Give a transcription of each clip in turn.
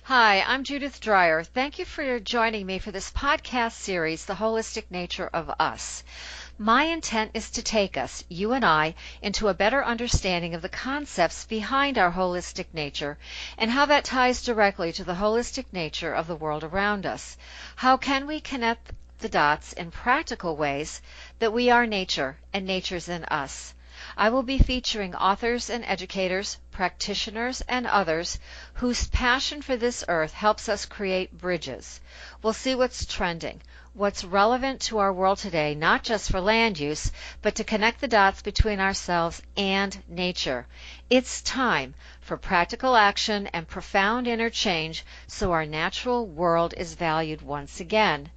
Hi, I'm Judith Dreyer. Thank you for joining me for this podcast series, The Holistic Nature of Us. My intent is to take us, you and I, into a better understanding of the concepts behind our holistic nature and how that ties directly to the holistic nature of the world around us. How can we connect the dots in practical ways that we are nature and nature's in us? I will be featuring authors and educators, practitioners, and others whose passion for this earth helps us create bridges. We'll see what's trending, what's relevant to our world today, not just for land use, but to connect the dots between ourselves and nature. It's time for practical action and profound interchange so our natural world is valued once again.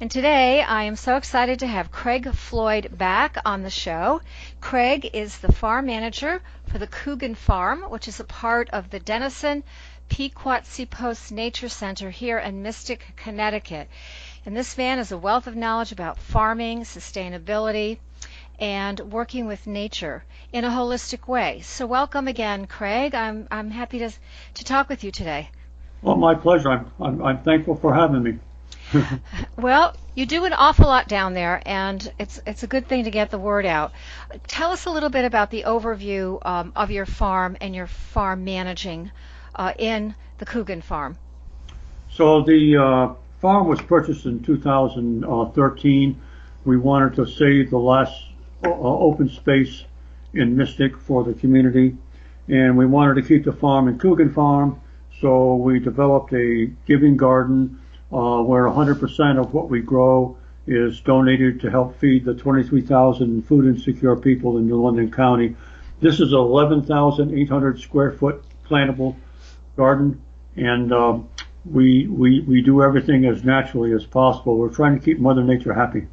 And today I am so excited to have Craig Floyd back on the show. Craig is the farm manager for the Coogan Farm, which is a part of the Denison Pequotsepos Nature Center here in Mystic, Connecticut. And this man has a wealth of knowledge about farming, sustainability, and working with nature in a holistic way. So welcome again, Craig. I'm happy to talk with you today. Well, my pleasure. I'm thankful for having me. Well, you do an awful lot down there, and it's a good thing to get the word out. Tell us a little bit about the overview of your farm and your farm managing in the Coogan Farm. So the farm was purchased in 2013. We wanted to save the last open space in Mystic for the community, and we wanted to keep the farm in Coogan Farm, so we developed a giving garden where 100% of what we grow is donated to help feed the 23,000 food insecure people in New London County. This is an 11,800 square foot plantable garden, and we do everything as naturally as possible. We're trying to keep Mother Nature happy.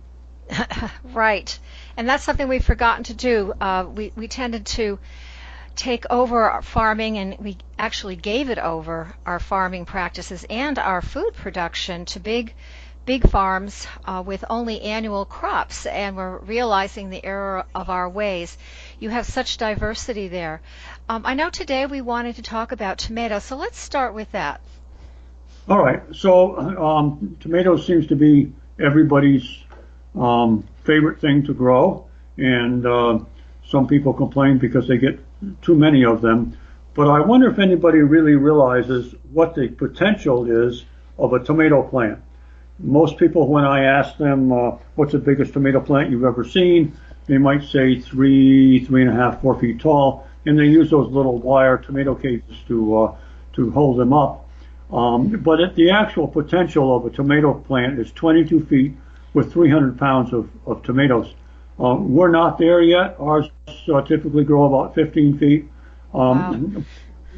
Right, and that's something we've forgotten to do. We tended to take over our farming, and we actually gave it over, our farming practices and our food production, to big farms with only annual crops, and we're realizing the error of our ways. You have such diversity there. I know today we wanted to talk about tomatoes, so let's start with that. All right, so tomatoes seems to be everybody's favorite thing to grow, and some people complain because they get too many of them, but I wonder if anybody really realizes what the potential is of a tomato plant. Most people, when I ask them what's the biggest tomato plant you've ever seen, they might say 3.5, 4 feet tall, and they use those little wire tomato cages to hold them up. But the actual potential of a tomato plant is 22 feet with 300 pounds of tomatoes. We're not there yet. Ours typically grow about 15 feet. Wow.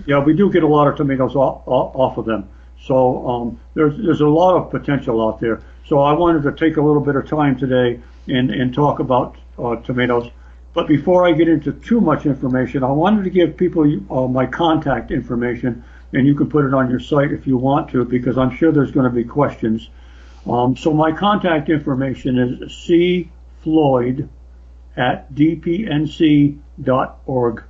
Yeah, we do get a lot of tomatoes off of them. So there's a lot of potential out there. So I wanted to take a little bit of time today and talk about tomatoes. But before I get into too much information, I wanted to give people my contact information, and you can put it on your site if you want to, because I'm sure there's going to be questions. So my contact information is cfloyd@dpnc.org.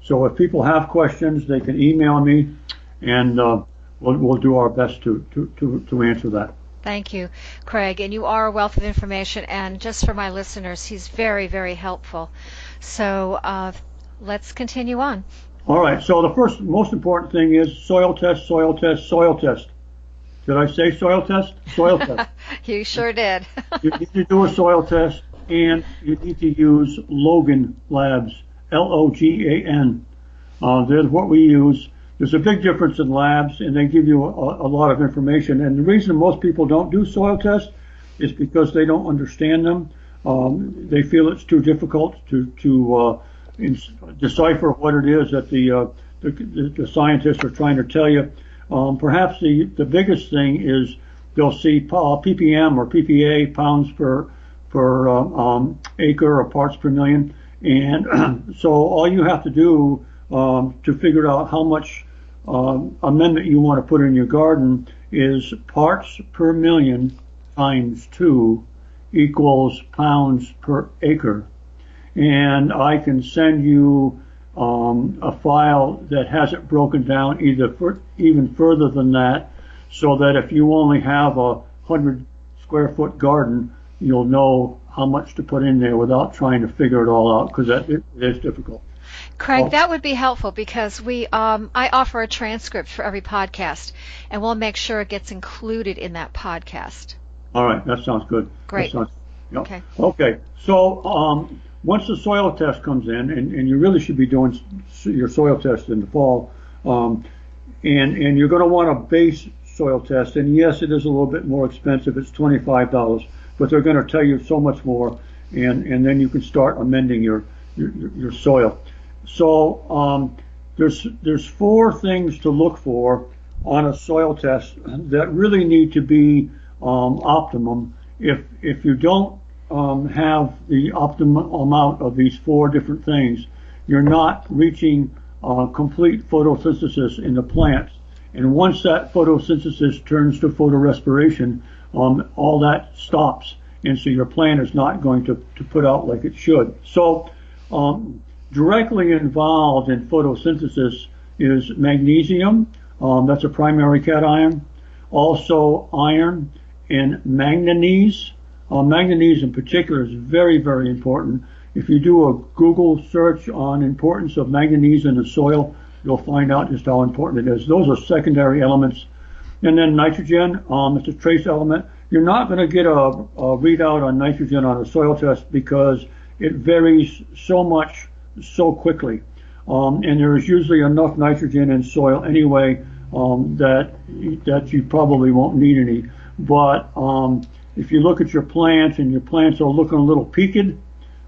So if people have questions, they can email me, and we'll do our best to answer that. Thank you, Craig. And you are a wealth of information, and just for my listeners, he's very, very helpful. So let's continue on. All right. So the first most important thing is soil test, soil test, soil test. Did I say soil test? Soil test. You sure did. You need to do a soil test, and you need to use Logan Labs, Logan. There's what we use. There's a big difference in labs, and they give you a lot of information. And the reason most people don't do soil tests is because they don't understand them. They feel it's too difficult to decipher what it is that the scientists are trying to tell you. Perhaps the biggest thing is they'll see ppm or ppa, pounds per acre or parts per million, and so all you have to do to figure out how much amendment you want to put in your garden is parts per million times 2 equals pounds per acre. And I can send you a file that has it broken down even further than that, so that if you only have a 100 square foot garden, you'll know how much to put in there without trying to figure it all out, because it is difficult. Craig, that would be helpful because I offer a transcript for every podcast, and we'll make sure it gets included in that podcast. All right, that sounds good. Great. Yep. Okay. Okay. So once the soil test comes in, and you really should be doing your soil test in the fall, and you're going to want a base soil test, and yes, it is a little bit more expensive. It's $25, but they're going to tell you so much more, and then you can start amending your soil. So there's 4 things to look for on a soil test that really need to be optimum. If you don't have the optimum amount of these 4 different things, you're not reaching complete photosynthesis in the plants. And once that photosynthesis turns to photorespiration, all that stops, and so your plant is not going to put out like it should. So directly involved in photosynthesis is magnesium. That's a primary cation. Also iron and manganese. Manganese in particular is very, very important. If you do a Google search on importance of manganese in the soil, you'll find out just how important it is. Those are secondary elements. And then nitrogen, it's a trace element. You're not going to get a readout on nitrogen on a soil test because it varies so much so quickly. And there is usually enough nitrogen in soil anyway that you probably won't need any. But if you look at your plants and your plants are looking a little peaked,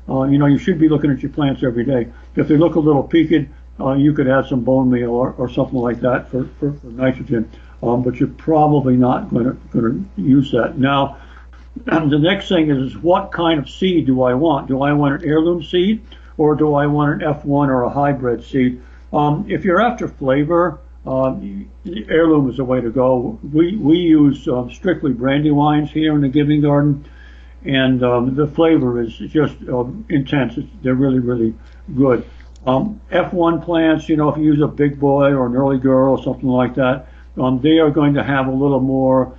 you should be looking at your plants every day. If they look a little peaked, you could add some bone meal or something like that for nitrogen. But you're probably not going to use that. Now, the next thing is what kind of seed do I want? Do I want an heirloom seed, or do I want an F1 or a hybrid seed? If you're after flavor, heirloom is the way to go. We use strictly brandywines here in the Giving Garden, and the flavor is just intense. They're really, really good. F1 plants, if you use a big boy or an early girl or something like that, they are going to have a little more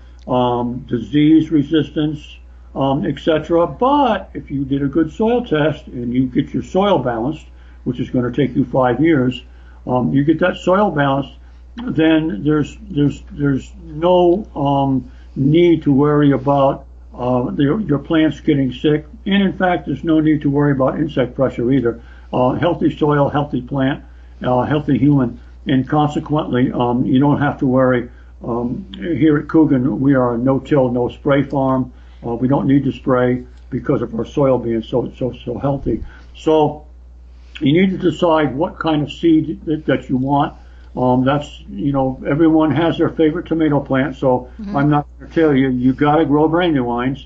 disease resistance, etc. But if you did a good soil test and you get your soil balanced, which is going to take you 5 years, you get that soil balanced, then there's no need to worry about your plants getting sick, and in fact, there's no need to worry about insect pressure either. Healthy soil, healthy plant, healthy human, and consequently, you don't have to worry. Here at Coogan, we are a no-till, no-spray farm. We don't need to spray because of our soil being so healthy. So you need to decide what kind of seed that you want. That's, everyone has their favorite tomato plant, so I'm not going to tell you, you got to grow brandywines.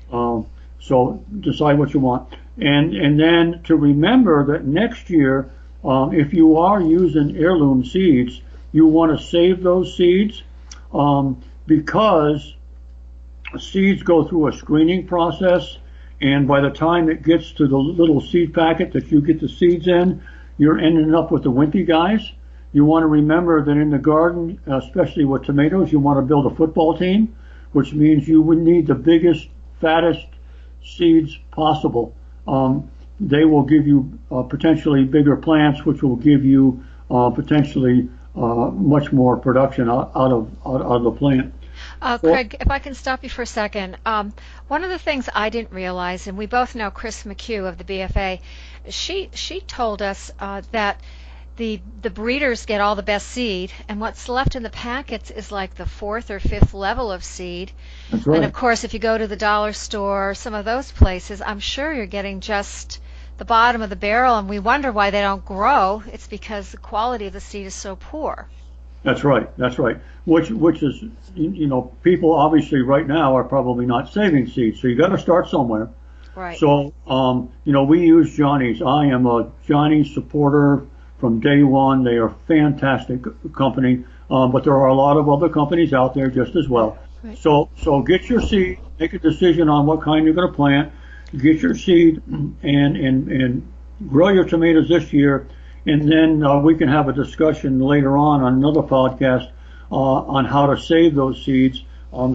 So decide what you want. And then to remember that next year, if you are using heirloom seeds, you want to save those seeds because seeds go through a screening process, and by the time it gets to the little seed packet that you get the seeds in, you're ending up with the wimpy guys. You want to remember that in the garden, especially with tomatoes, you want to build a football team, which means you would need the biggest, fattest seeds possible. They will give you potentially bigger plants, which will give you potentially much more production out of the plant. Craig, if I can stop you for a second. One of the things I didn't realize, and we both know Chris McHugh of the BFA, she told us that the breeders get all the best seed, and what's left in the packets is like the 4th or 5th level of seed. That's right. And of course, if you go to the dollar store, some of those places, I'm sure you're getting just the bottom of the barrel, and we wonder why they don't grow. It's because the quality of the seed is so poor. That's right. Which is, people obviously right now are probably not saving seeds, so you got to start somewhere. Right. So, we use Johnny's. I am a Johnny's supporter from day one. They are a fantastic company, but there are a lot of other companies out there just as well. Right. So get your seed, make a decision on what kind you're going to plant, get your seed, and grow your tomatoes this year. and then we can have a discussion later on another podcast on how to save those seeds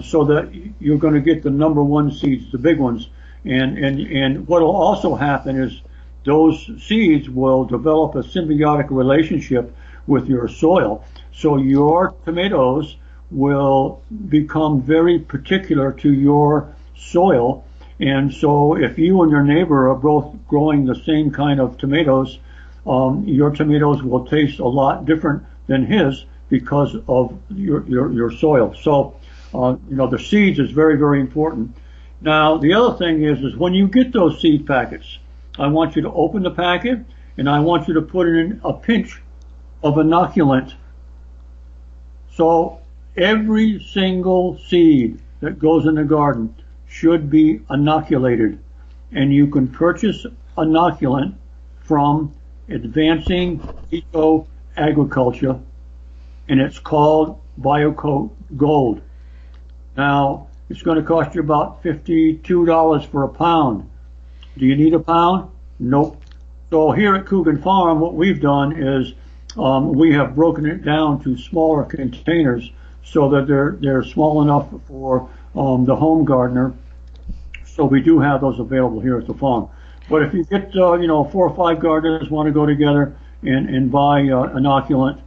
so that you're going to get the number one seeds, the big ones. And what will also happen is those seeds will develop a symbiotic relationship with your soil. So your tomatoes will become very particular to your soil. And so if you and your neighbor are both growing the same kind of tomatoes, your tomatoes will taste a lot different than his because of your soil. So, the seeds is very, very important. Now, the other thing is when you get those seed packets, I want you to open the packet and I want you to put in a pinch of inoculant. So every single seed that goes in the garden should be inoculated. And you can purchase inoculant from Advancing Eco Agriculture, and it's called BioCoat Gold. Now, it's going to cost you about $52 for a pound. Do you need a pound? Nope. So here at Coogan Farm, what we've done is we have broken it down to smaller containers so that they're small enough for the home gardener. So we do have those available here at the farm. But if you get 4 or 5 gardeners want to go together and buy inoculant,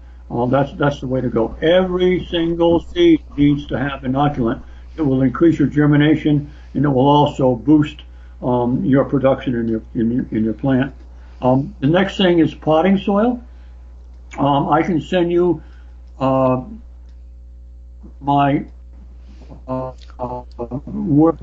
that's the way to go. Every single seed needs to have inoculant. It will increase your germination, and it will also boost your production in your plant. The next thing is potting soil. I can send you my work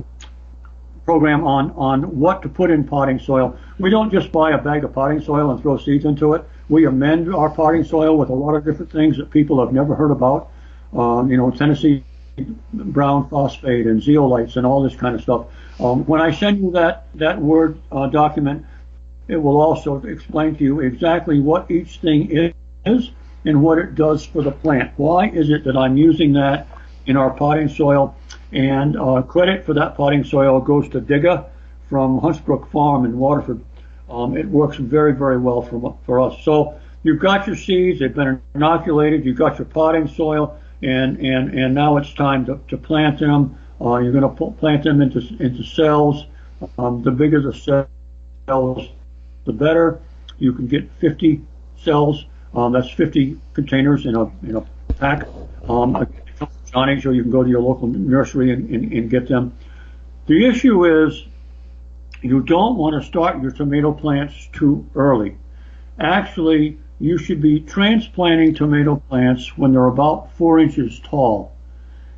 program on what to put in potting soil. We don't just buy a bag of potting soil and throw seeds into it. We amend our potting soil with a lot of different things that people have never heard about. Tennessee brown phosphate and zeolites and all this kind of stuff. When I send you that Word document, it will also explain to you exactly what each thing is and what it does for the plant. Why is it that I'm using that in our potting soil? And credit for that potting soil goes to Digga from Huntsbrook Farm in Waterford. It works very, very well for us. So you've got your seeds, they've been inoculated, you've got your potting soil, and now it's time to plant them. You're going to plant them into cells. The bigger the cells, the better. You can get 50 cells. That's 50 containers in a pack. Johnny's, or you can go to your local nursery and get them. The issue is you don't want to start your tomato plants too early. Actually, you should be transplanting tomato plants when they're about 4 inches tall.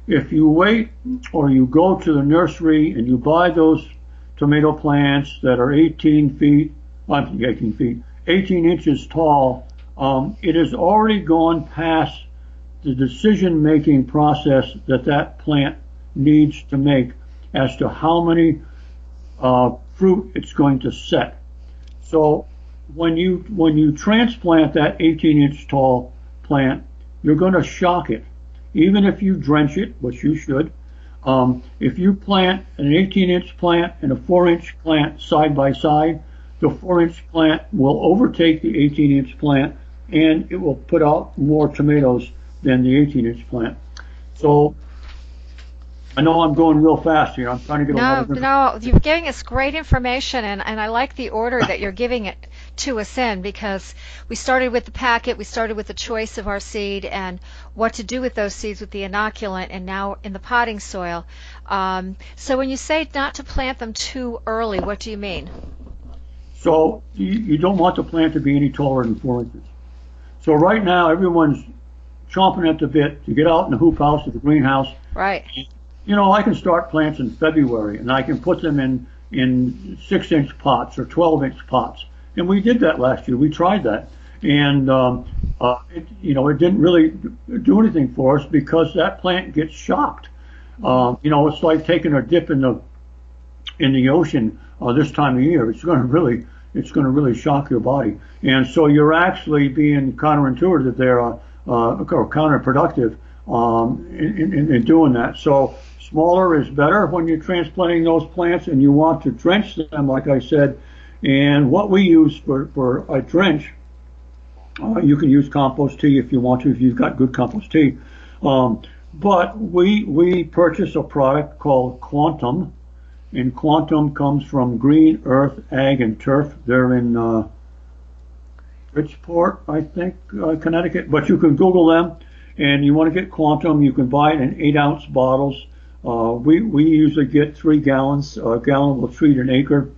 If you wait or you go to the nursery and you buy those tomato plants that are 18 inches tall, it has already gone past the decision-making process that plant needs to make as to how many fruit it's going to set. So when you transplant that 18-inch tall plant, you're going to shock it. Even if you drench it, which you should, if you plant an 18-inch plant and a 4-inch plant side by side, the 4-inch plant will overtake the 18-inch plant, and it will put out more tomatoes than the 18-inch plant. So I know I'm going real fast here. I'm trying to get a lot of No, you're giving us great information, and I like the order that you're giving it to us in, because we started with the packet, we started with the choice of our seed and what to do with those seeds with the inoculant, and now in the potting soil. So when you say not to plant them too early, what do you mean? So you don't want the plant to be any taller than 4 inches. So right now everyone's chomping at the bit to get out in the hoop house or the greenhouse. Right. I can start plants in February, and I can put them in 6-inch pots or 12-inch pots. And we did that last year. We tried that, and it didn't really do anything for us because that plant gets shocked. It's like taking a dip in the ocean this time of year. It's going to really shock your body, and so you're actually being counterintuitive there, or counterproductive in doing that. So smaller is better when you're transplanting those plants, and you want to drench them, like I said. And what we use for a drench You can use compost tea if you want to, if you've got good compost tea. But we purchase a product called Quantum, and Quantum comes from Green Earth, Ag, and Turf. They're in Bridgeport, I think, Connecticut. But you can Google them, and you want to get Quantum, you can buy it in 8-ounce bottles. We usually get 3 gallons. A gallon will treat an acre,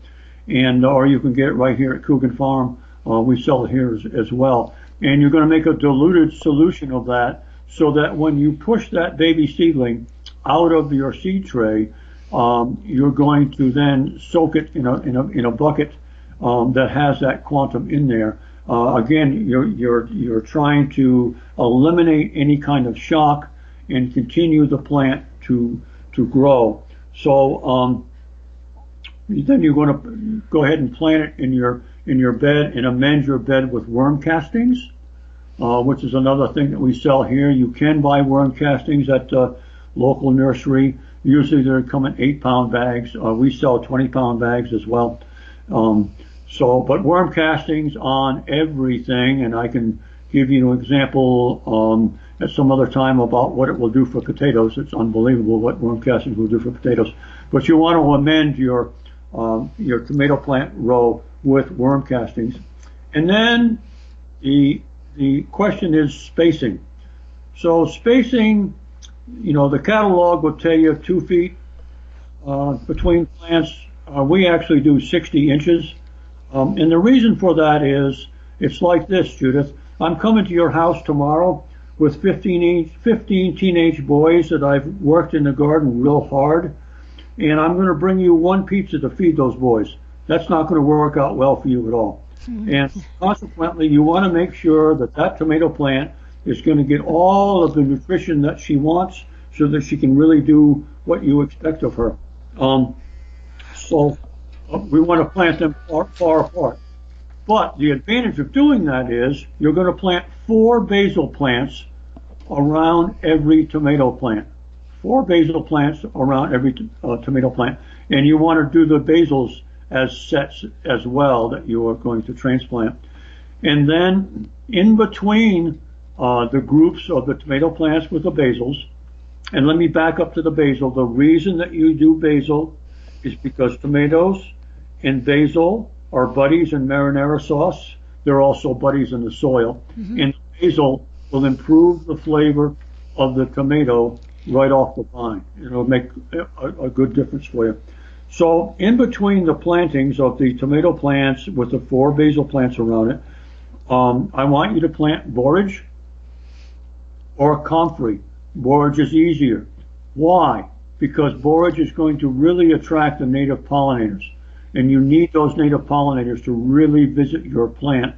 and or you can get it right here at Coogan Farm. We sell it here as well. And you're going to make a diluted solution of that, so that when you push that baby seedling out of your seed tray, you're going to then soak it in a bucket that has that Quantum in there. Again, you're trying to eliminate any kind of shock and continue the plant to grow. So then you're going to go ahead and plant it in your bed and amend your bed with worm castings, which is another thing that we sell here. You can buy worm castings at the local nursery. Usually they come in 8-pound bags. We sell 20-pound bags as well. But worm castings on everything, and I can give you an example at some other time about what it will do for potatoes. It's unbelievable what worm castings will do for potatoes. But you want to amend your tomato plant row with worm castings. And then the question is spacing. So spacing, the catalog will tell you 2 feet between plants. We actually do 60 inches. And the reason for that is, it's like this, Judith. I'm coming to your house tomorrow with 15 teenage boys that I've worked in the garden real hard, and I'm going to bring you 1 pizza to feed those boys. That's not going to work out well for you at all. And consequently, you want to make sure that tomato plant is going to get all of the nutrition that she wants, so that she can really do what you expect of her. So we want to plant them far apart. But the advantage of doing that is you're going to plant 4 basil plants around every tomato plant. 4 basil plants around every tomato plant. And you want to do the basils as sets as well that you are going to transplant. And then in between the groups of the tomato plants with the basils, and let me back up to the basil. The reason that you do basil is because tomatoes and basil are buddies in marinara sauce. They're also buddies in the soil. Mm-hmm. And basil will improve the flavor of the tomato right off the vine. It'll make a good difference for you. So in between the plantings of the tomato plants with the 4 basil plants around it, I want you to plant borage or comfrey. Borage is easier. Why? Because borage is going to really attract the native pollinators, and you need those native pollinators to really visit your plant.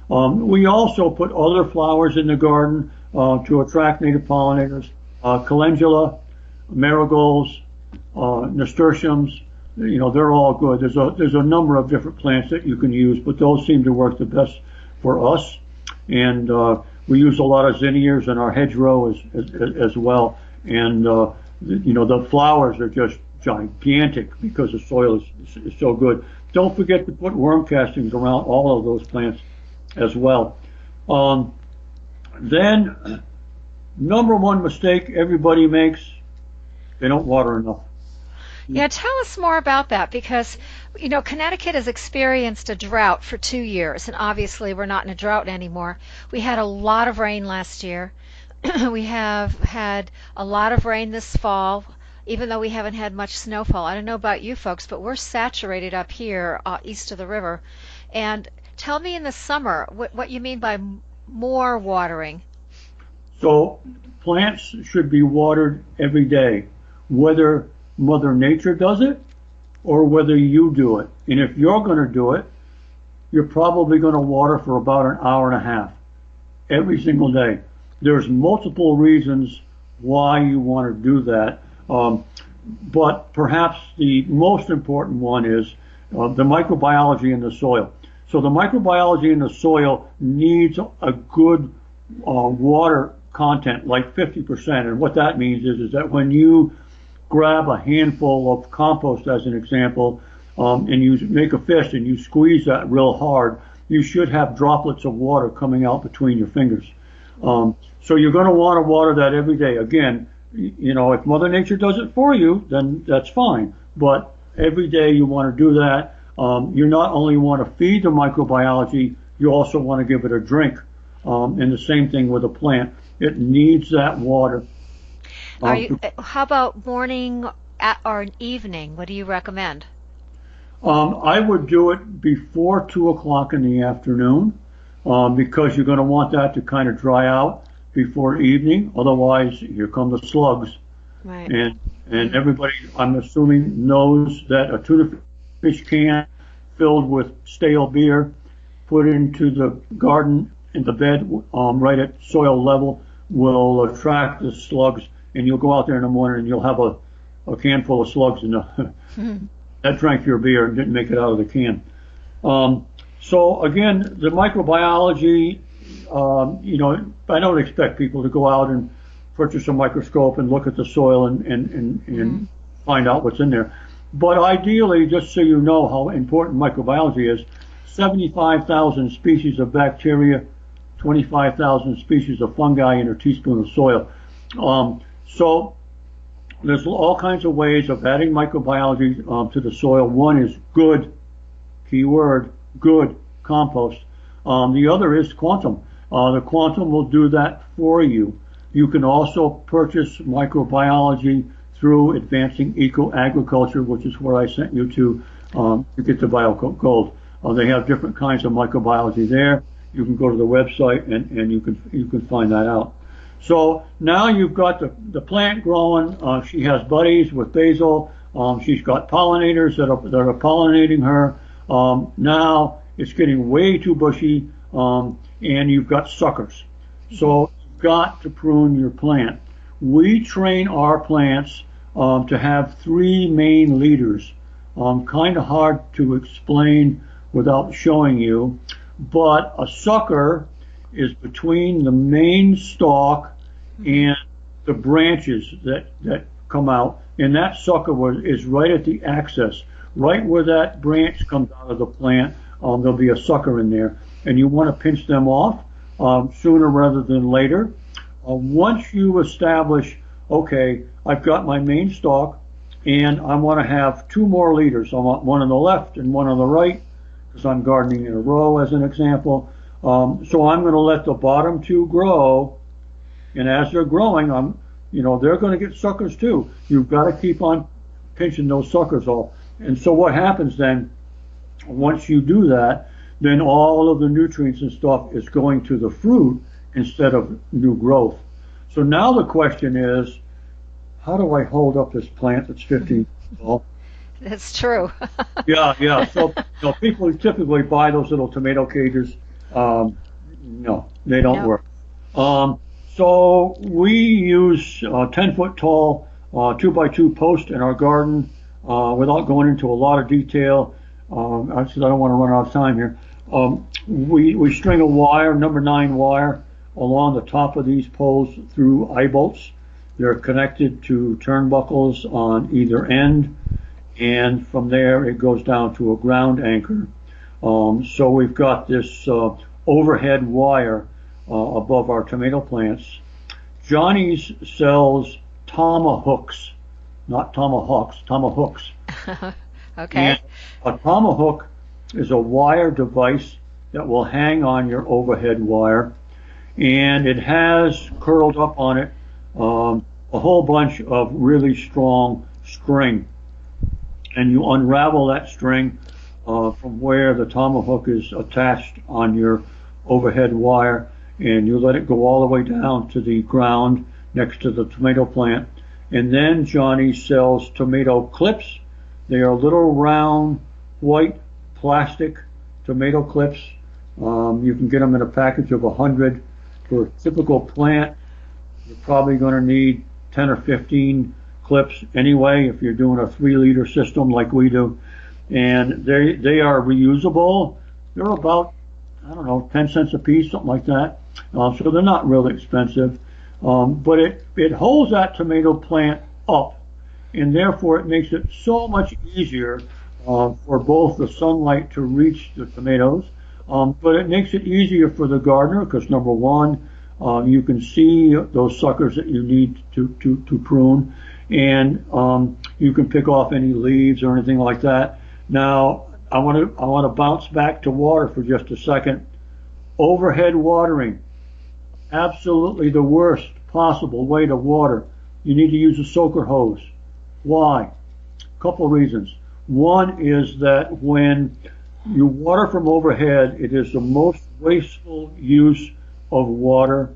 We also put other flowers in the garden to attract native pollinators. Calendula, marigolds, nasturtiums, they're all good. There's a number of different plants that you can use, but those seem to work the best for us. And we use a lot of zinnias in our hedgerow as well. And the flowers are just gigantic because the soil is so good. Don't forget to put worm castings around all of those plants as well. Then, number 1 mistake everybody makes, they don't water enough. Yeah, tell us more about that, because, Connecticut has experienced a drought for 2 years, and obviously we're not in a drought anymore. We had a lot of rain last year. We have had a lot of rain this fall, even though we haven't had much snowfall. I don't know about you folks, but we're saturated up here east of the river. And tell me in the summer what you mean by more watering. So plants should be watered every day, whether Mother Nature does it or whether you do it. And if you're going to do it, you're probably going to water for about an hour and a half every single day. There's multiple reasons why you want to do that. But perhaps the most important one is the microbiology in the soil. So the microbiology in the soil needs a good water content, like 50%. And what that means is that when you grab a handful of compost, as an example, and you make a fist and you squeeze that real hard, you should have droplets of water coming out between your fingers. So you're going to want to water that every day. Again, if Mother Nature does it for you, then that's fine. But every day you want to do that. You not only want to feed the microbiology, you also want to give it a drink. And the same thing with a plant. It needs that water. How about morning or evening? What do you recommend? I would do it before 2 o'clock in the afternoon, because you're going to want that to kind of dry out before evening. Otherwise, here come the slugs. Right. And everybody, I'm assuming, knows that a tuna fish can filled with stale beer, put into the garden in the bed, right at soil level, will attract the slugs. And you'll go out there in the morning and you'll have a can full of slugs in the that drank your beer and didn't make it out of the can. So again, the microbiology, I don't expect people to go out and purchase a microscope and look at the soil and find out what's in there. But ideally, just so you know how important microbiology is, 75,000 species of bacteria, 25,000 species of fungi in a teaspoon of soil. So there's all kinds of ways of adding microbiology to the soil. One is good, key word, good compost. The other is quantum. The quantum will do that for you. You can also purchase microbiology through Advancing Eco-Agriculture, which is where I sent you to get the BioGold. They have different kinds of microbiology there. You can go to the website and you can find that out. So now you've got the plant growing. She has buddies with basil. She's got pollinators that are pollinating her. Now it's getting way too bushy, and you've got suckers. So you've got to prune your plant. We train our plants to have 3 main leaders. Kind of hard to explain without showing you, but a sucker is between the main stalk and the branches that come out, and that sucker is right at the axis, right where that branch comes out of the plant. There'll be a sucker in there, and you want to pinch them off sooner rather than later. Once you establish, okay, I've got my main stalk, and I want to have 2 more leaders. I want one on the left and one on the right, because I'm gardening in a row as an example. So I'm going to let the bottom 2 grow, and as they're growing, they're going to get suckers too. You've got to keep on pinching those suckers off. And so what happens then, once you do that, then all of the nutrients and stuff is going to the fruit instead of new growth. So now the question is, how do I hold up this plant that's 15 years tall? That's true. Yeah. So people typically buy those little tomato cages. No, they don't work. So we use 10-foot tall 2x2 post in our garden. Without going into a lot of detail, I don't want to run out of time here. We string a wire, number 9 wire, along the top of these poles through eye bolts. They're connected to turnbuckles on either end, and from there it goes down to a ground anchor. So we've got this overhead wire above our tomato plants. Johnny's sells tomahawks, not tomahawks, tomahawks. Okay. And a tomahawk is a wire device that will hang on your overhead wire, and it has curled up on it a whole bunch of really strong string. And you unravel that string from where the tomahawk is attached on your overhead wire, and you let it go all the way down to the ground next to the tomato plant. And then Johnny sells tomato clips. They are little round white plastic tomato clips. You can get them in a package of 100. For a typical plant, you're probably going to need 10 or 15 clips anyway if you're doing a 3-liter system like we do. And they are reusable. They're about, 10 cents a piece, something like that. So they're not really expensive. But it holds that tomato plant up, and therefore it makes it so much easier for both the sunlight to reach the tomatoes, But it makes it easier for the gardener because number one, you can see those suckers that you need to prune, and you can pick off any leaves or anything like that. Now, I want to bounce back to water for just a second. Overhead watering, absolutely the worst possible way to water. You need to use a soaker hose. Why? A couple reasons. One is that when you water from overhead, it is the most wasteful use of water,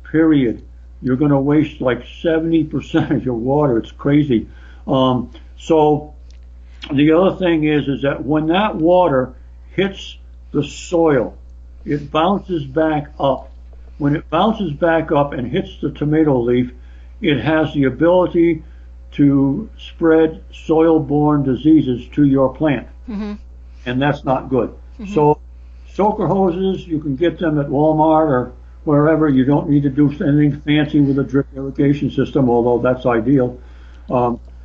period. You're going to waste like 70% of your water. It's crazy. So the other thing is that when that water hits the soil, it bounces back up. When it bounces back up and hits the tomato leaf, it has the ability to spread soil-borne diseases to your plant. Mm-hmm. And that's not good. Mm-hmm. So soaker hoses, you can get them at Walmart or wherever. You don't need to do anything fancy with a drip irrigation system, although that's ideal.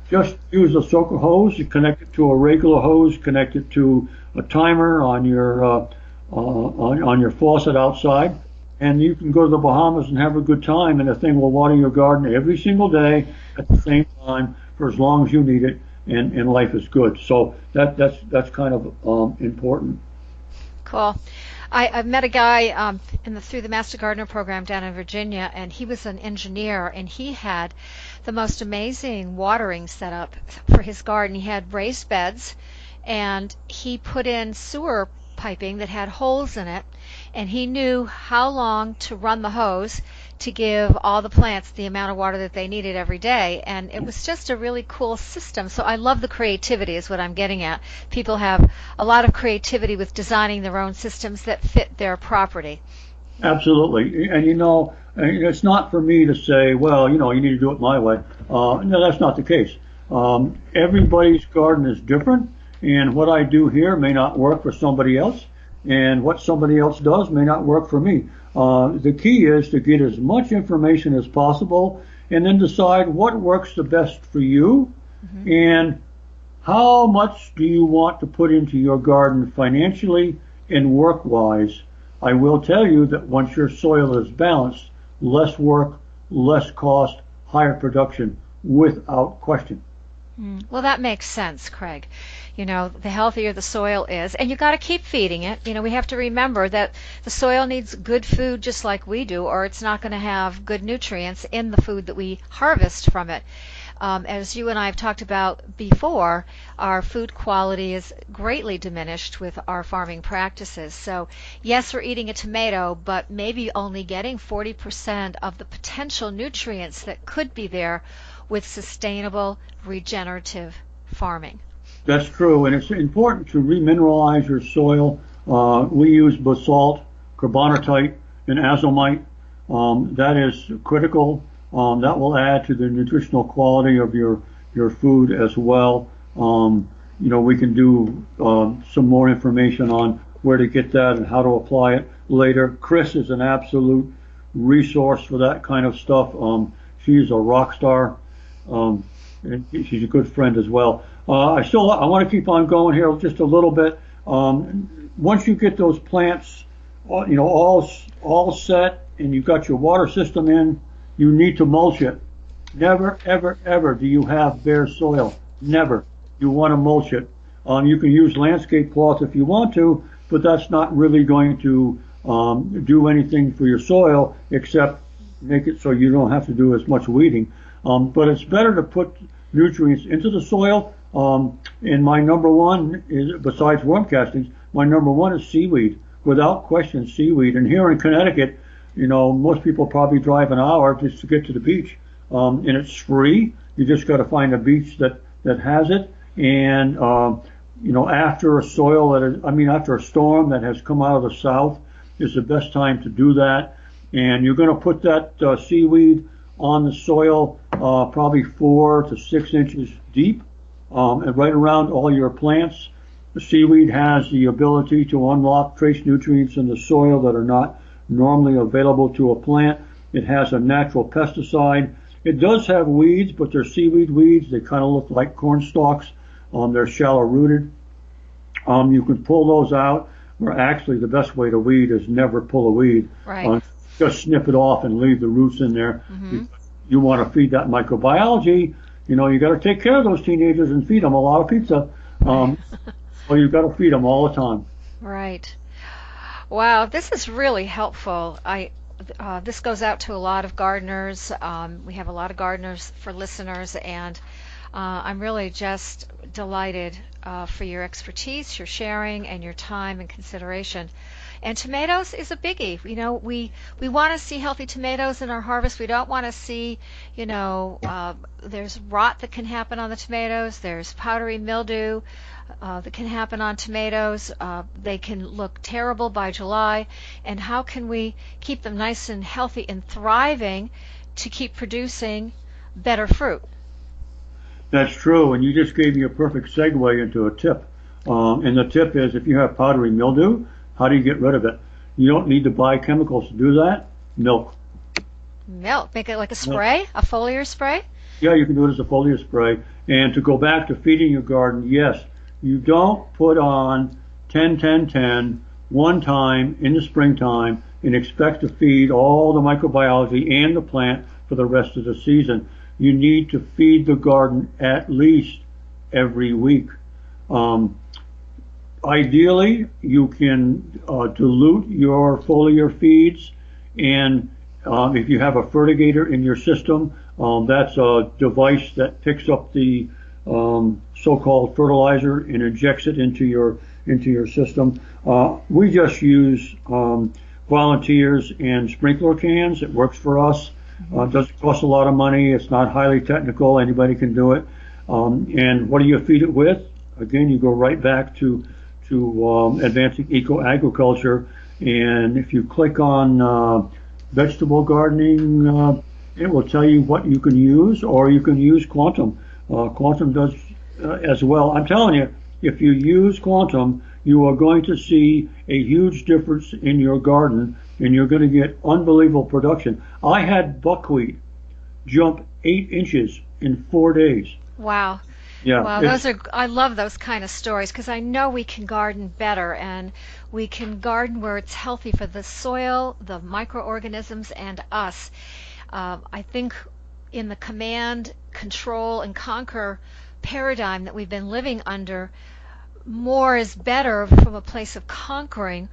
Just use a soaker hose. You connect it to a regular hose, connect it to a timer on your faucet outside, and you can go to the Bahamas and have a good time, and the thing will water your garden every single day at the same time for as long as you need it, and life is good. So that's kind of important. Cool. I've met a guy through the Master Gardener program down in Virginia, and he was an engineer, and he had the most amazing watering setup for his garden. He had raised beds, and he put in sewer piping that had holes in it, and he knew how long to run the hose to give all the plants the amount of water that they needed every day. And it was just a really cool system. So I love the creativity is what I'm getting at. People have a lot of creativity with designing their own systems that fit their property. Absolutely. And it's not for me to say, well, you need to do it my way. No, that's not the case. Everybody's garden is different, and what I do here may not work for somebody else, and what somebody else does may not work for me. The key is to get as much information as possible and then decide what works the best for you, mm-hmm. and how much do you want to put into your garden financially and work-wise. I will tell you that once your soil is balanced, less work, less cost, higher production, without question. Well, that makes sense, Craig. The healthier the soil is, and you've got to keep feeding it. We have to remember that the soil needs good food just like we do, or it's not going to have good nutrients in the food that we harvest from it. As you and I have talked about before, our food quality is greatly diminished with our farming practices. So, yes, we're eating a tomato, but maybe only getting 40% of the potential nutrients that could be there with sustainable, regenerative farming. That's true, and it's important to remineralize your soil. We use basalt, carbonatite, and azomite. That is critical. That will add to the nutritional quality of your food as well. We can do some more information on where to get that and how to apply it later. Chris is an absolute resource for that kind of stuff. She's a rock star. And she's a good friend as well. I want to keep on going here just a little bit. Once you get those plants, all set, and you've got your water system in, you need to mulch it. Never, ever, ever do you have bare soil. Never. You want to mulch it. You can use landscape cloth if you want to, but that's not really going to do anything for your soil except make it so you don't have to do as much weeding. But it's better to put nutrients into the soil. And my number one is, besides worm castings, my number one is seaweed. Without question, seaweed. And here in Connecticut, most people probably drive an hour just to get to the beach. And it's free. You just got to find a beach that has it. And, after after a storm that has come out of the south is the best time to do that. And you're going to put that seaweed on the soil probably 4 to 6 inches deep, and right around all your plants. The seaweed has the ability to unlock trace nutrients in the soil that are not normally available to a plant. It has a natural pesticide. It does have weeds, but they're seaweed weeds. They kind of look like corn stalks. They're shallow rooted. You can pull those out. where actually the best way to weed is never pull a weed. Right. Just snip it off and leave the roots in there. Mm-hmm. You want to feed that microbiology. You got to take care of those teenagers and feed them a lot of pizza. So you've got to feed them all the time. Right. Wow, this is really helpful. This goes out to a lot of gardeners. We have a lot of gardeners for listeners, and I'm really just delighted for your expertise, your sharing, and your time and consideration. And tomatoes is a biggie. We want to see healthy tomatoes in our harvest. We don't want to see, there's rot that can happen on the tomatoes. There's powdery mildew that can happen on tomatoes. They can look terrible by July. And how can we keep them nice and healthy and thriving to keep producing better fruit? That's true, and you just gave me a perfect segue into a tip. And the tip is, if you have powdery mildew, how do you get rid of it? You don't need to buy chemicals to do that. Milk. Milk. Make it like a spray, a foliar spray? Yeah, you can do it as a foliar spray. And to go back to feeding your garden, yes, you don't put on 10-10-10 one time in the springtime and expect to feed all the microbiology and the plant for the rest of the season. You need to feed the garden at least every week. Ideally, you can dilute your foliar feeds, and if you have a fertigator in your system, that's a device that picks up the so-called fertilizer and injects it into your system. We just use volunteers and sprinkler cans. It works for us. It doesn't cost a lot of money. It's not highly technical. Anybody can do it. And what do you feed it with? Again, you go right back to advancing eco-agriculture, and if you click on vegetable gardening, it will tell you what you can use, or you can use Quantum. Quantum does as well. I'm telling you, if you use Quantum, you are going to see a huge difference in your garden, and you're going to get unbelievable production. I had buckwheat jump 8 inches in 4 days. Wow. Yeah, well, I love those kind of stories, because I know we can garden better, and we can garden where it's healthy for the soil, the microorganisms, and us. I think in the command, control, and conquer paradigm that we've been living under, more is better from a place of conquering,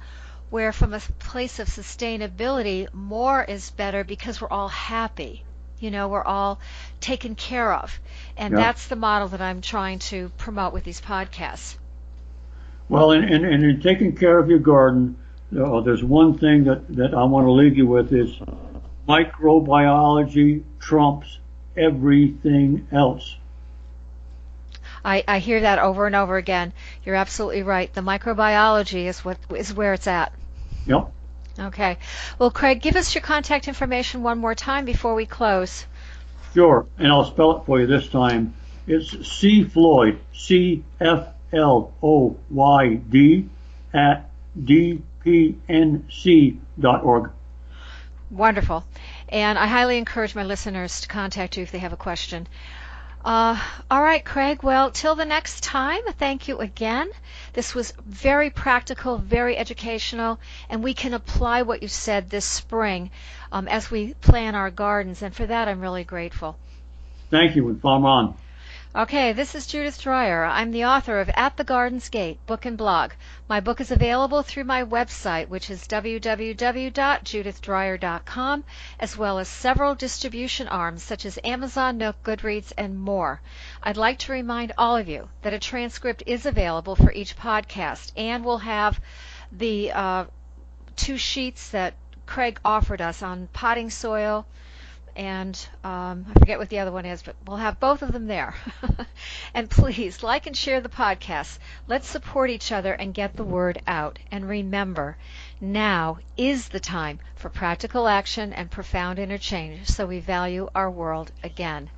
where from a place of sustainability, more is better because we're all happy. We're all taken care of. And that's the model that I'm trying to promote with these podcasts. Well, and in taking care of your garden, there's one thing that I want to leave you with is microbiology trumps everything else. I hear that over and over again. You're absolutely right. The microbiology is where it's at. Yep. Okay. Well, Craig, give us your contact information one more time before we close. Sure, and I'll spell it for you this time. It's C. Floyd, CFLOYD @dpnc.org. Wonderful. And I highly encourage my listeners to contact you if they have a question. All right, Craig. Well, till the next time, thank you again. This was very practical, very educational, and we can apply what you said this spring as we plan our gardens, and for that I'm really grateful. Thank you, and farm on. Okay, this is Judith Dreyer. I'm the author of At the Garden's Gate, book and blog. My book is available through my website, which is www.judithdreyer.com, as well as several distribution arms such as Amazon, Nook, Goodreads, and more. I'd like to remind all of you that a transcript is available for each podcast, and we'll have the 2 sheets that Craig offered us on potting soil, and I forget what the other one is, but we'll have both of them there. And please like and share the podcast. Let's support each other and get the word out. And remember, now is the time for practical action and profound interchange, so we value our world again.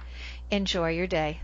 Enjoy your day.